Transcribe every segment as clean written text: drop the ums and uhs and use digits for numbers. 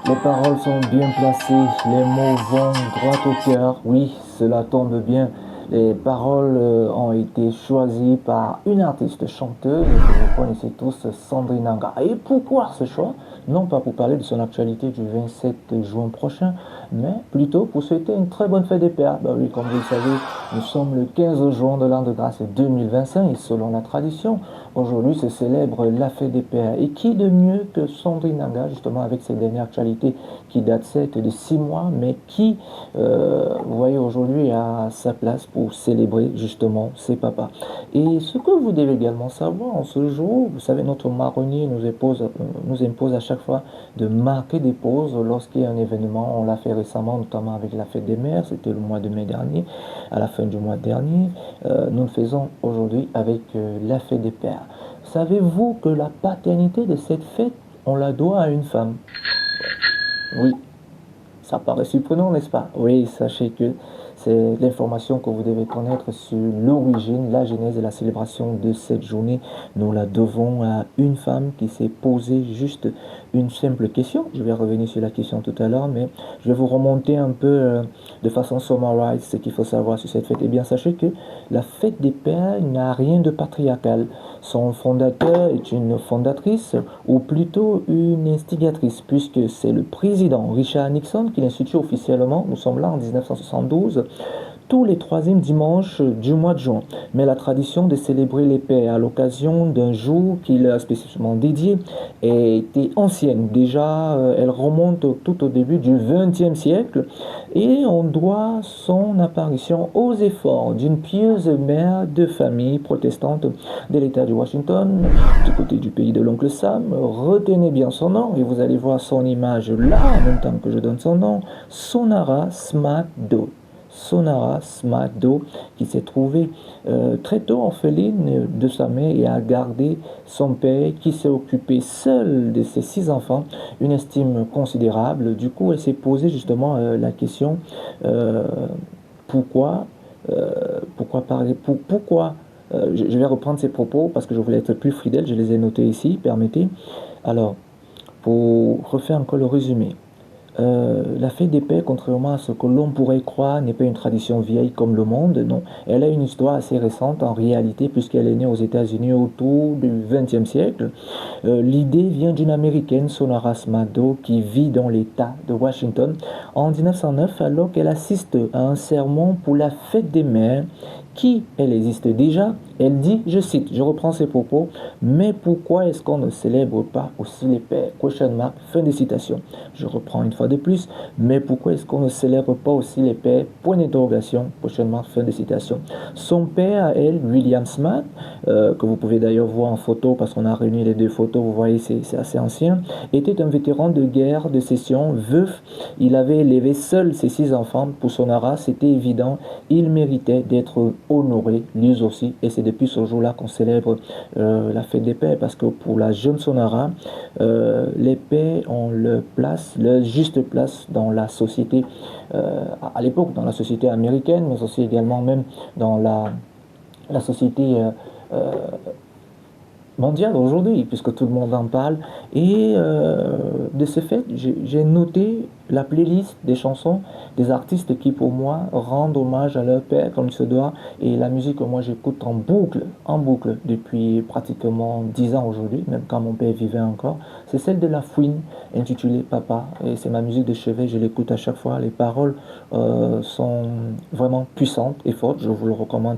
Les paroles sont bien placées, les mots vont droit au cœur. Oui, cela tombe bien. Les paroles ont été choisies par une artiste chanteuse que vous connaissez tous, Sandrine Nanga. Et pourquoi ce choix? Non pas pour parler de son actualité du 27 juin prochain, mais plutôt pour souhaiter une très bonne fête des pères. Bah oui, comme vous le savez, nous sommes le 15 juin de l'an de grâce 2025 et selon la tradition, aujourd'hui se célèbre la fête des pères. Et qui de mieux que Sandrine Nanga, justement avec ses dernières actualités qui datent certes de 6 mois, mais qui, vous voyez, aujourd'hui a sa place pour célébrer justement ses papas. Et ce que vous devez également savoir en ce jour, vous savez, notre marronnier nous impose à chaque fois de marquer des pauses lorsqu'il y a un événement. On l'a fait récemment, notamment avec la fête des mères, c'était le mois de mai dernier, à la fin du mois dernier. Nous le faisons aujourd'hui avec la fête des pères. Savez-vous que la paternité de cette fête, on la doit à une femme? Oui, ça paraît surprenant, n'est-ce pas? Oui, sachez que c'est l'information que vous devez connaître sur l'origine, la genèse et la célébration de cette journée. Nous la devons à une femme qui s'est posée juste une simple question. Je vais revenir sur la question tout à l'heure, mais je vais vous remonter un peu de façon summarise ce qu'il faut savoir sur cette fête. Eh bien, sachez que la fête des pères n'a rien de patriarcal. Son fondateur est une fondatrice, ou plutôt une instigatrice, puisque c'est le président Richard Nixon qui l'institue officiellement. Nous sommes là en 1972, tous les troisièmes dimanches du mois de juin. Mais la tradition de célébrer les pères à l'occasion d'un jour qu'il a spécifiquement dédié était ancienne. Déjà, elle remonte tout au début du XXe siècle et on doit son apparition aux efforts d'une pieuse mère de famille protestante de l'État de Washington, du côté du pays de l'oncle Sam. Retenez bien son nom et vous allez voir son image là, en même temps que je donne son nom, Sonara Smagdo. Sonara Smagdo, qui s'est trouvée très tôt orpheline de sa mère et a gardé son père qui s'est occupé seul de ses 6 enfants, une estime considérable. Du coup, elle s'est posé justement la question euh, pourquoi, pourquoi je vais reprendre ses propos parce que je voulais être plus fidèle, je les ai notés ici, permettez. Alors, pour refaire encore le résumé, la fête des pères, contrairement à ce que l'on pourrait croire, n'est pas une tradition vieille comme le monde, non. Elle a une histoire assez récente en réalité, puisqu'elle est née aux États-Unis autour du XXe siècle. L'idée vient d'une américaine, Sonora Smagdo, qui vit dans l'État de Washington en 1909, alors qu'elle assiste à un sermon pour la fête des mères qui, elle existe déjà. Elle dit, je cite, je reprends ses propos, mais pourquoi est-ce qu'on ne célèbre pas aussi les pères? Question marque, fin de citation. Je reprends une fois de plus, mais pourquoi est-ce qu'on ne célèbre pas aussi les pères? Point d'interrogation, prochainement, fin de citation. Son père, à elle, William Smart, que vous pouvez d'ailleurs voir en photo, parce qu'on a réuni les deux photos, vous voyez, c'est assez ancien, était un vétéran de guerre de sécession, veuf. Il avait élevé seul ses 6 enfants. Pour Sonara, c'était évident, il méritait d'être honoré, lui aussi, et c'est depuis ce jour-là qu'on célèbre la fête des pères, parce que pour la jeune Sonara, les pères ont leur juste place dans la société, à l'époque dans la société américaine, mais aussi également même dans la société euh, mondiale aujourd'hui, puisque tout le monde en parle. Et de ce fait, j'ai noté la playlist des chansons des artistes qui, pour moi, rendent hommage à leur père comme il se doit. Et la musique que moi j'écoute en boucle, depuis pratiquement 10 ans aujourd'hui, même quand mon père vivait encore, c'est celle de La Fouine, intitulée Papa. Et c'est ma musique de chevet, je l'écoute à chaque fois. Les paroles sont vraiment puissantes et fortes. Je vous le recommande,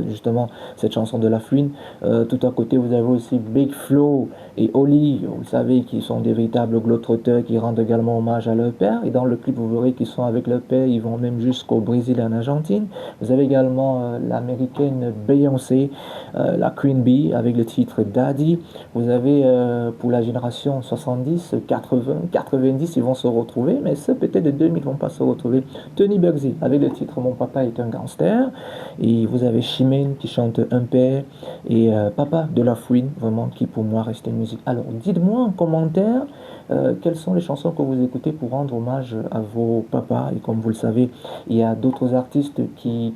justement, cette chanson de La Fouine. Tout à côté, vous avez aussi Big Flo et Oli, vous savez, qui sont des véritables globetrotters qui rendent également hommage à leur père. Et dans le clip, vous verrez qu'ils sont avec leur père, ils vont même jusqu'au Brésil et en Argentine. Vous avez également l'américaine Beyoncé, la Queen Bee, avec le titre Daddy. Vous avez pour la génération 70, 80, 90, ils vont se retrouver, mais ceux peut-être de 2000 ne vont pas se retrouver. Tony Bugsy, avec le titre Mon papa est un gangster. Et vous avez Chimène qui chante Un père et Papa de La Fouine, vraiment, qui pour moi reste une musique. Alors, dites-moi en commentaire quelles sont les chansons que vous écoutez pour rendre hommage à vos papas. Et comme vous le savez, il y a d'autres artistes qui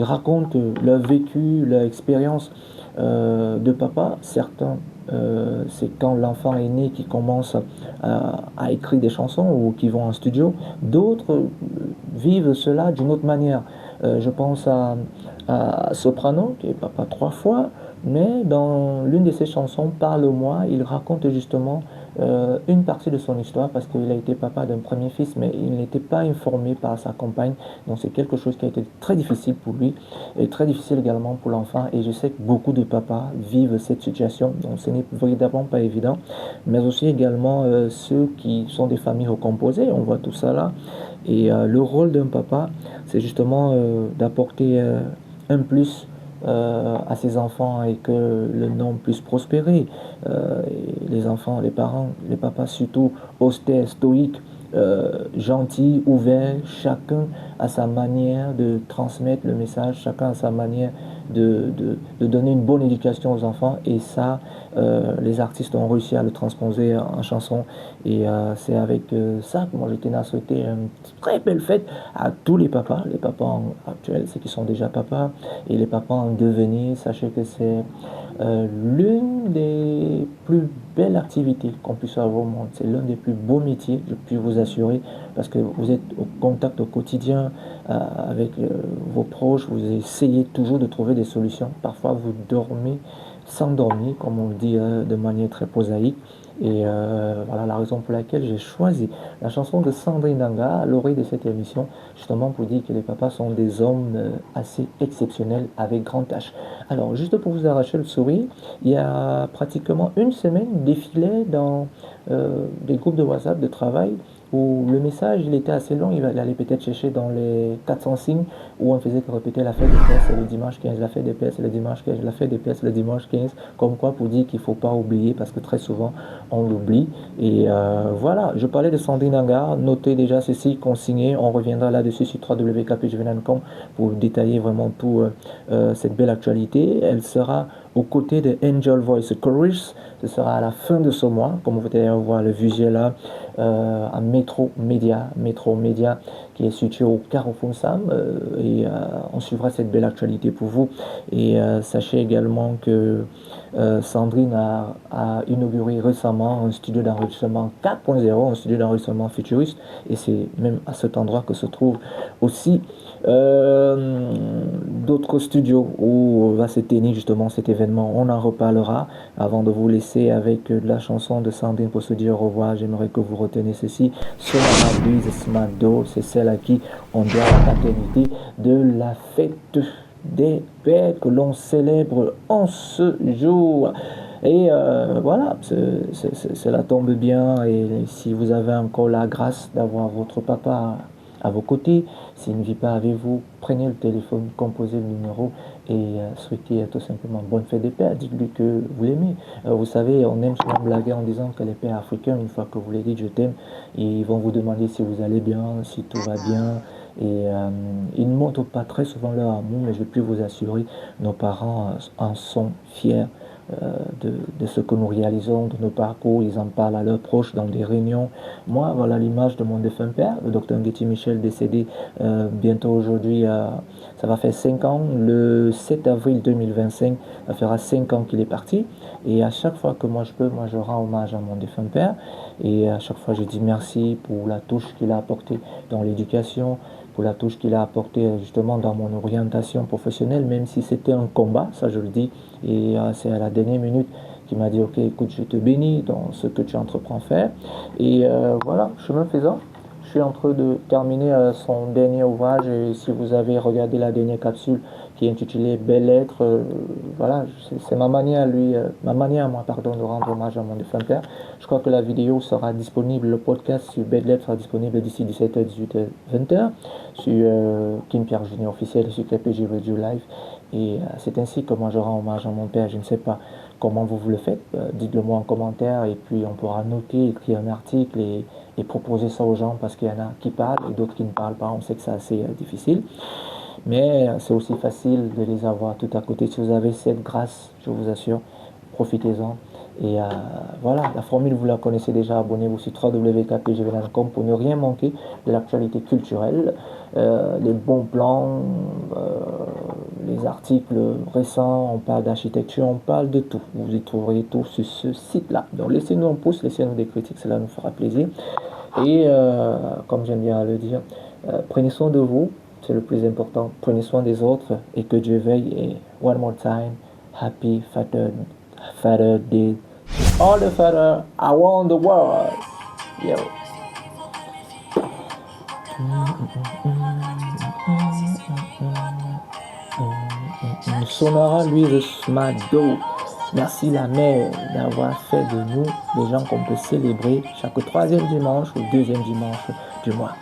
racontent leur vécu, leur expérience de papa. Certains c'est quand l'enfant est né qui commence à écrire des chansons ou qui vont en studio. D'autres vivent cela d'une autre manière. Je pense à Soprano, qui est papa 3 fois, mais dans l'une de ses chansons, Parle-moi, il raconte justement une partie de son histoire parce qu'il a été papa d'un premier fils, mais il n'était pas informé par sa compagne. Donc c'est quelque chose qui a été très difficile pour lui et très difficile également pour l'enfant. Et je sais que beaucoup de papas vivent cette situation, donc ce n'est véritablement pas évident. Mais aussi également ceux qui sont des familles recomposées, on voit tout ça là. Et le rôle d'un papa, c'est justement d'apporter un plus à ses enfants et que le nom puisse prospérer. Les enfants, les parents, les papas surtout austères, stoïques, gentils, ouverts, chacun à sa manière de transmettre le message, chacun à sa manière de donner une bonne éducation aux enfants. Et ça, les artistes ont réussi à le transposer en chanson. Et c'est avec ça que moi je tenais à souhaiter une très belle fête à tous les papas actuels, ceux qui sont déjà papas, et les papas en devenir. Sachez que c'est l'une des plus belles activités qu'on puisse avoir au monde. C'est l'un des plus beaux métiers, je puis vous assurer, parce que vous êtes au contact au quotidien avec vos proches, vous essayez toujours de trouver des solutions. Parfois, vous dormez sans dormir, comme on le dit de manière très prosaïque. Et voilà la raison pour laquelle j'ai choisi la chanson de Sandrine Danga à l'oreille de cette émission, justement pour dire que les papas sont des hommes assez exceptionnels avec grand H. Alors, juste pour vous arracher le sourire, il y a pratiquement une semaine, défilait dans des groupes de WhatsApp de travail où le message il était assez long, il allait peut-être chercher dans les 400 signes où on faisait que répéter la fête des PS le dimanche 15, la fête des PS le dimanche 15, la fête des PS le dimanche 15, comme quoi pour dire qu'il ne faut pas oublier parce que très souvent on l'oublie. Et voilà, je parlais de Sandrine Angar, notez déjà ceci, consigné, on reviendra là-dessus sur www.kpgvnan.com pour détailler vraiment tout cette belle actualité. Elle sera aux côtés de Angel Voice Chorus. Ce sera à la fin de ce mois, comme vous pouvez voir le visuel là, à Metro Média, qui est situé au Carrefour Sam. Et on suivra cette belle actualité pour vous. Et sachez également que Sandrine a inauguré récemment un studio d'enregistrement 4.0, un studio d'enregistrement futuriste. Et c'est même à cet endroit que se trouve aussi d'autres studios où va se tenir justement cet événement. On en reparlera avant de vous laisser avec la chanson de Sandrine pour se dire au revoir. J'aimerais que vous retenez ceci. Sonara Louise Smado, c'est celle à qui on doit la paternité de la fête des pères que l'on célèbre en ce jour. Et voilà, cela tombe bien. Et si vous avez encore la grâce d'avoir votre papa à vos côtés, s'il ne vit pas avec vous, prenez le téléphone, composez le numéro et souhaitez tout simplement bonne fête des pères. Dites-lui que vous l'aimez. Vous savez, on aime souvent blaguer en disant que les pères africains, une fois que vous les dites je t'aime, ils vont vous demander si vous allez bien, si tout va bien. Et ils ne montrent pas très souvent leur amour, mais je puis vous assurer, nos parents en sont fiers de ce que nous réalisons, de nos parcours. Ils en parlent à leurs proches dans des réunions. Moi, voilà l'image de mon défunt père, le docteur Ngueti Michel, décédé bientôt aujourd'hui. Ça va faire 5 ans. Le 7 avril 2025, ça fera 5 ans qu'il est parti. Et à chaque fois que moi je peux, moi je rends hommage à mon défunt père. Et à chaque fois, je dis merci pour la touche qu'il a apportée dans l'éducation, pour la touche qu'il a apportée justement dans mon orientation professionnelle, même si c'était un combat, ça je le dis. Et c'est à la dernière minute qu'il m'a dit, ok, écoute, je te bénis dans ce que tu entreprends à faire. Et voilà, chemin faisant, je suis en train de terminer son dernier ouvrage. Et si vous avez regardé la dernière capsule qui est intitulée Belles lettres, voilà, c'est ma manière, lui, ma manière à moi, pardon, de rendre hommage à mon défunt père. Je crois que la vidéo sera disponible, le podcast sur Belles lettres sera disponible d'ici 17h, 18h, 20h sur Kim Pierre Junior officiel sur KPG Radio Live. Et c'est ainsi que moi je rends hommage à mon père. Je ne sais pas comment vous le faites. Dites-le moi en commentaire et puis on pourra noter, écrire un article et proposer ça aux gens parce qu'il y en a qui parlent et d'autres qui ne parlent pas. On sait que c'est assez difficile. Mais c'est aussi facile de les avoir tout à côté. Si vous avez cette grâce, je vous assure, profitez-en. Et voilà, la formule, vous la connaissez déjà. Abonnez-vous sur www.kpgvnan.com pour ne rien manquer de l'actualité culturelle, les bons plans, les articles récents, on parle d'architecture, on parle de tout. Vous y trouverez tout sur ce site-là. Donc laissez-nous un pouce, laissez-nous des critiques, cela nous fera plaisir. Et comme j'aime bien le dire, prenez soin de vous, c'est le plus important. Prenez soin des autres et que Dieu veille. Et one more time, happy Father Day. All the father around the world. Yo. Sonora Louise Mado. Merci la mère d'avoir fait de nous des gens qu'on peut célébrer chaque troisième dimanche ou deuxième dimanche du mois.